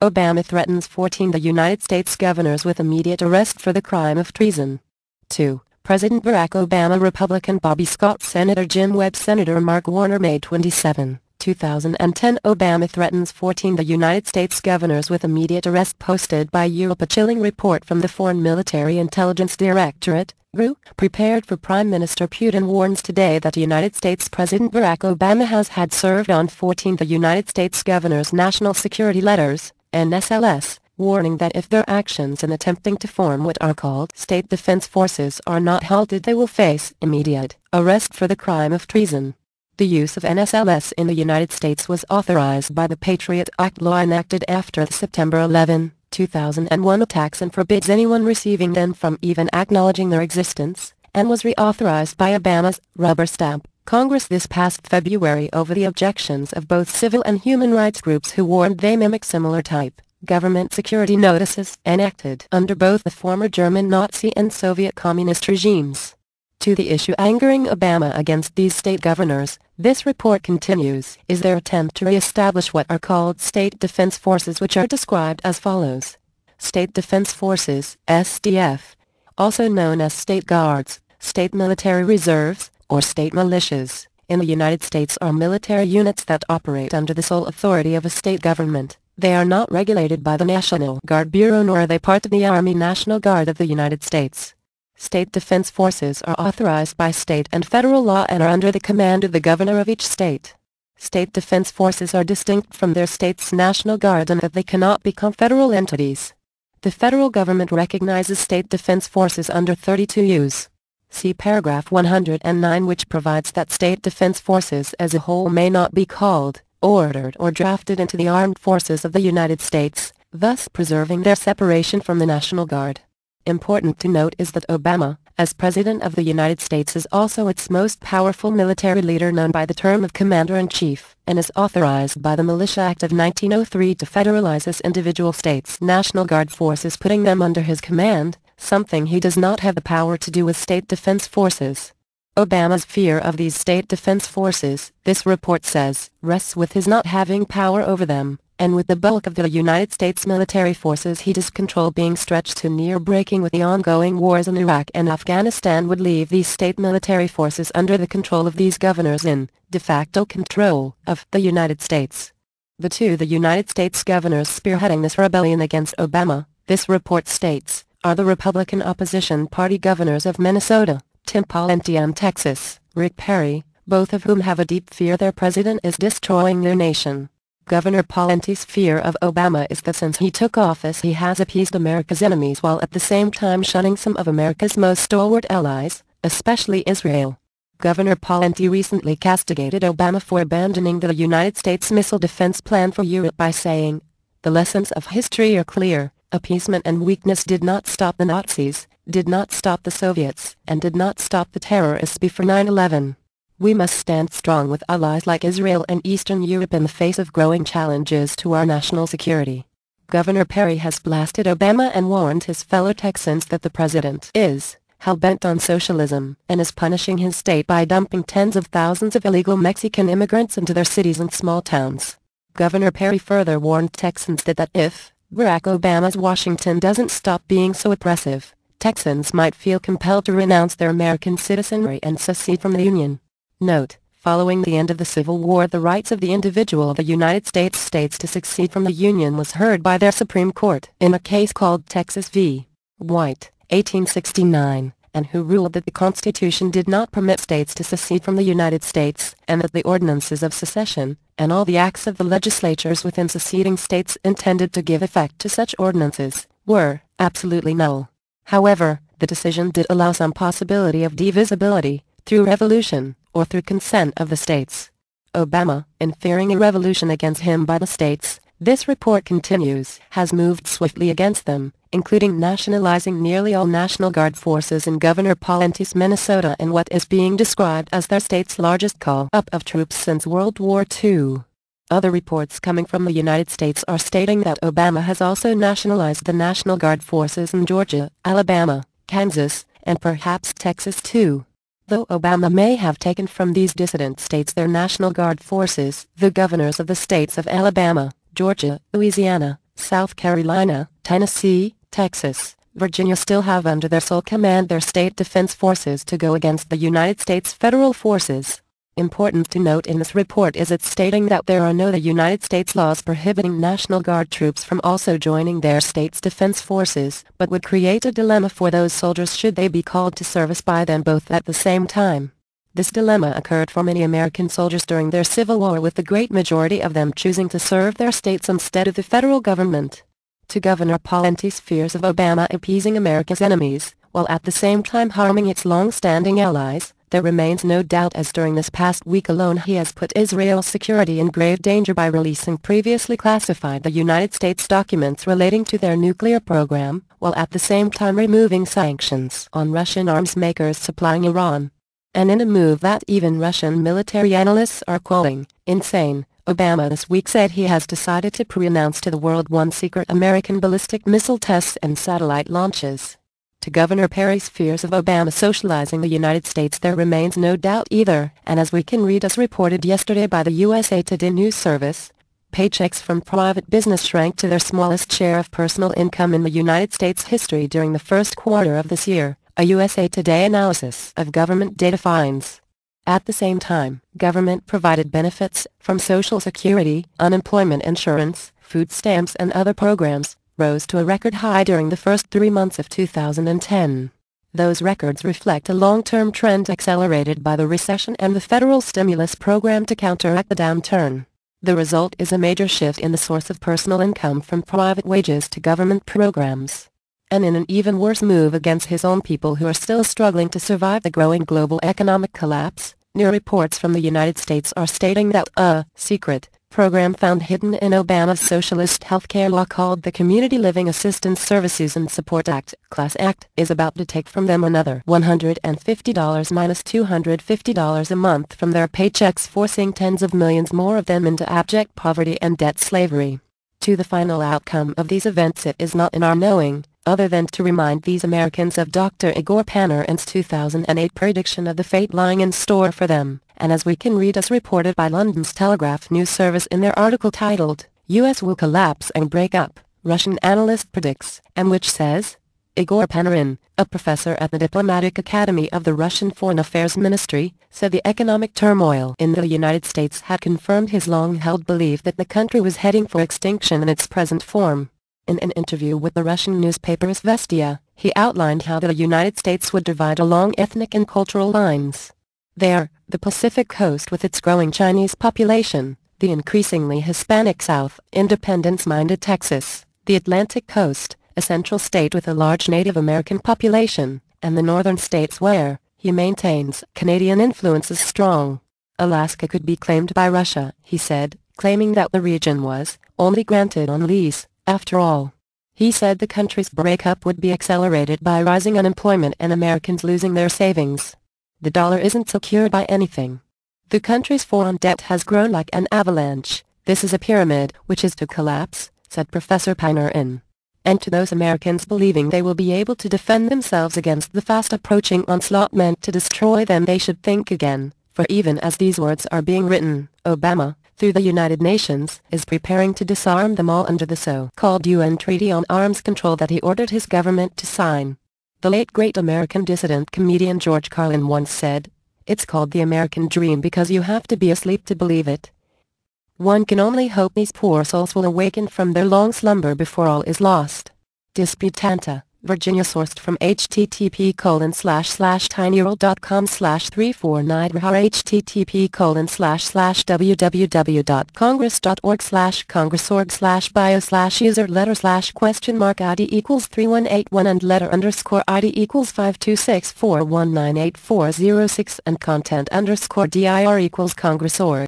Obama threatens 14 the United States governors with immediate arrest for the crime of treason. 2. President Barack Obama, Republican Bobby Scott, Senator Jim Webb, Senator Mark Warner. May 27, 2010. Obama threatens 14 the United States governors with immediate arrest. Posted by Europe. A chilling report from the Foreign Military Intelligence Directorate, GRU, prepared for Prime Minister Putin, warns today that United States President Barack Obama has had served on 14 the United States governors national security letters, NSLs, warning that if their actions in attempting to form what are called state defense forces are not halted, they will face immediate arrest for the crime of treason. The use of NSLs in the United States was authorized by the Patriot Act law enacted after the September 11, 2001 attacks, and forbids anyone receiving them from even acknowledging their existence, and was reauthorized by Obama's rubber stamp Congress this past February over the objections of both civil and human rights groups who warned they mimic similar type government security notices enacted under both the former German Nazi and Soviet communist regimes. To the issue angering Obama against these state governors, this report continues, is their attempt to re-establish what are called state defense forces, which are described as follows. State Defense Forces, SDF, also known as state guards, state military reserves, or state militias, in the United States are military units that operate under the sole authority of a state government. They are not regulated by the National Guard Bureau, nor are they part of the Army National Guard of the United States. State defense forces are authorized by state and federal law and are under the command of the governor of each state. State defense forces are distinct from their state's National Guard in that they cannot become federal entities. The federal government recognizes state defense forces under 32 U.S. See paragraph 109, which provides that state defense forces as a whole may not be called, ordered, or drafted into the armed forces of the United States, thus preserving their separation from the National Guard. Important to note is that Obama, as President of the United States, is also its most powerful military leader, known by the term of Commander-in-Chief, and is authorized by the Militia Act of 1903 to federalize his individual states' National Guard forces, putting them under his command, something he does not have the power to do with state defense forces. Obama's fear of these state defense forces, this report says, rests with his not having power over them, and with the bulk of the United States military forces he does control being stretched to near breaking with the ongoing wars in Iraq and Afghanistan, would leave these state military forces under the control of these governors in de facto control of the United States. The United States governors spearheading this rebellion against Obama, this report states, are the Republican opposition party governors of Minnesota, Tim Pawlenty, and Texas, Rick Perry, both of whom have a deep fear their president is destroying their nation. Governor Pawlenty's fear of Obama is that since he took office he has appeased America's enemies while at the same time shunning some of America's most stalwart allies, especially Israel. Governor Pawlenty recently castigated Obama for abandoning the United States Missile Defense Plan for Europe by saying, "The lessons of history are clear. Appeasement and weakness did not stop the Nazis, did not stop the Soviets, and did not stop the terrorists before 9/11. We must stand strong with allies like Israel and Eastern Europe in the face of growing challenges to our national security." Governor Perry has blasted Obama and warned his fellow Texans that the president is hell-bent on socialism and is punishing his state by dumping tens of thousands of illegal Mexican immigrants into their cities and small towns. Governor Perry further warned Texans that if Barack Obama's Washington doesn't stop being so oppressive, Texans might feel compelled to renounce their American citizenry and secede from the Union. Note: following the end of the Civil War, the rights of the individual of the United States to secede from the Union was heard by their Supreme Court in a case called Texas v. White, 1869, and who ruled that the Constitution did not permit states to secede from the United States, and that the ordinances of secession, and all the acts of the legislatures within seceding states intended to give effect to such ordinances, were absolutely null. However, the decision did allow some possibility of divisibility, through revolution, or through consent of the states. Obama, in fearing a revolution against him by the states, this report continues, has moved swiftly against them, including nationalizing nearly all National Guard forces in Governor Pawlenty's Minnesota in what is being described as their state's largest call-up of troops since World War II. Other reports coming from the United States are stating that Obama has also nationalized the National Guard forces in Georgia, Alabama, Kansas, and perhaps Texas too. Though Obama may have taken from these dissident states their National Guard forces, the governors of the states of Alabama, Georgia, Louisiana, South Carolina, Tennessee, Texas, Virginia still have under their sole command their state defense forces to go against the United States federal forces. Important to note in this report is its stating that there are no United States laws prohibiting National Guard troops from also joining their state's defense forces, but would create a dilemma for those soldiers should they be called to service by them both at the same time. This dilemma occurred for many American soldiers during their Civil War, with the great majority of them choosing to serve their states instead of the federal government. To Governor Pawlenty's fears of Obama appeasing America's enemies, while at the same time harming its long-standing allies, there remains no doubt as during this past week alone he has put Israel's security in grave danger by releasing previously classified United States documents relating to their nuclear program, while at the same time removing sanctions on Russian arms makers supplying Iran. And in a move that even Russian military analysts are calling insane, Obama this week said he has decided to pre-announce to the world one secret American ballistic missile tests and satellite launches. To Governor Perry's fears of Obama socializing the United States there remains no doubt either, and as we can read as reported yesterday by the USA Today News Service, paychecks from private business shrank to their smallest share of personal income in the United States history during the first quarter of this year, a USA Today analysis of government data finds. At the same time, government-provided benefits, from Social Security, unemployment insurance, food stamps and other programs, rose to a record high during the first 3 months of 2010. Those records reflect a long-term trend accelerated by the recession and the federal stimulus program to counteract the downturn. The result is a major shift in the source of personal income from private wages to government programs. And in an even worse move against his own people who are still struggling to survive the growing global economic collapse, new reports from the United States are stating that a secret program found hidden in Obama's socialist healthcare law called the Community Living Assistance Services and Support Act, Class Act, is about to take from them another $150 minus $250 a month from their paychecks, forcing tens of millions more of them into abject poverty and debt slavery. To the final outcome of these events it is not in our knowing, other than to remind these Americans of Dr. Igor Panarin's 2008 prediction of the fate lying in store for them, and as we can read as reported by London's Telegraph news service in their article titled, "US Will Collapse and Break Up, Russian Analyst Predicts," and which says, Igor Panarin, a professor at the Diplomatic Academy of the Russian Foreign Affairs Ministry, said the economic turmoil in the United States had confirmed his long-held belief that the country was heading for extinction in its present form. In an interview with the Russian newspaper Izvestia, he outlined how the United States would divide along ethnic and cultural lines. There, the Pacific Coast with its growing Chinese population, the increasingly Hispanic South, independence-minded Texas, the Atlantic Coast, a central state with a large Native American population, and the northern states where, he maintains, Canadian influence is strong. Alaska could be claimed by Russia, he said, claiming that the region was only granted on lease. After all, he said the country's breakup would be accelerated by rising unemployment and Americans losing their savings. The dollar isn't secured by anything. The country's foreign debt has grown like an avalanche. This is a pyramid which is to collapse, said Professor Panarin. And to those Americans believing they will be able to defend themselves against the fast-approaching onslaught meant to destroy them, they should think again, for even as these words are being written, Obama, through the United Nations, is preparing to disarm them all under the so-called UN Treaty on Arms Control that he ordered his government to sign. The late great American dissident comedian George Carlin once said, "It's called the American dream because you have to be asleep to believe it." One can only hope these poor souls will awaken from their long slumber before all is lost. Disputanta, Virginia, sourced from http://tinyurl.com/349 http://www.congress.org/bio/user letter/question mark ID equals 3181 and letter _ID equals 52641984006 and content_dir equals Congress.org.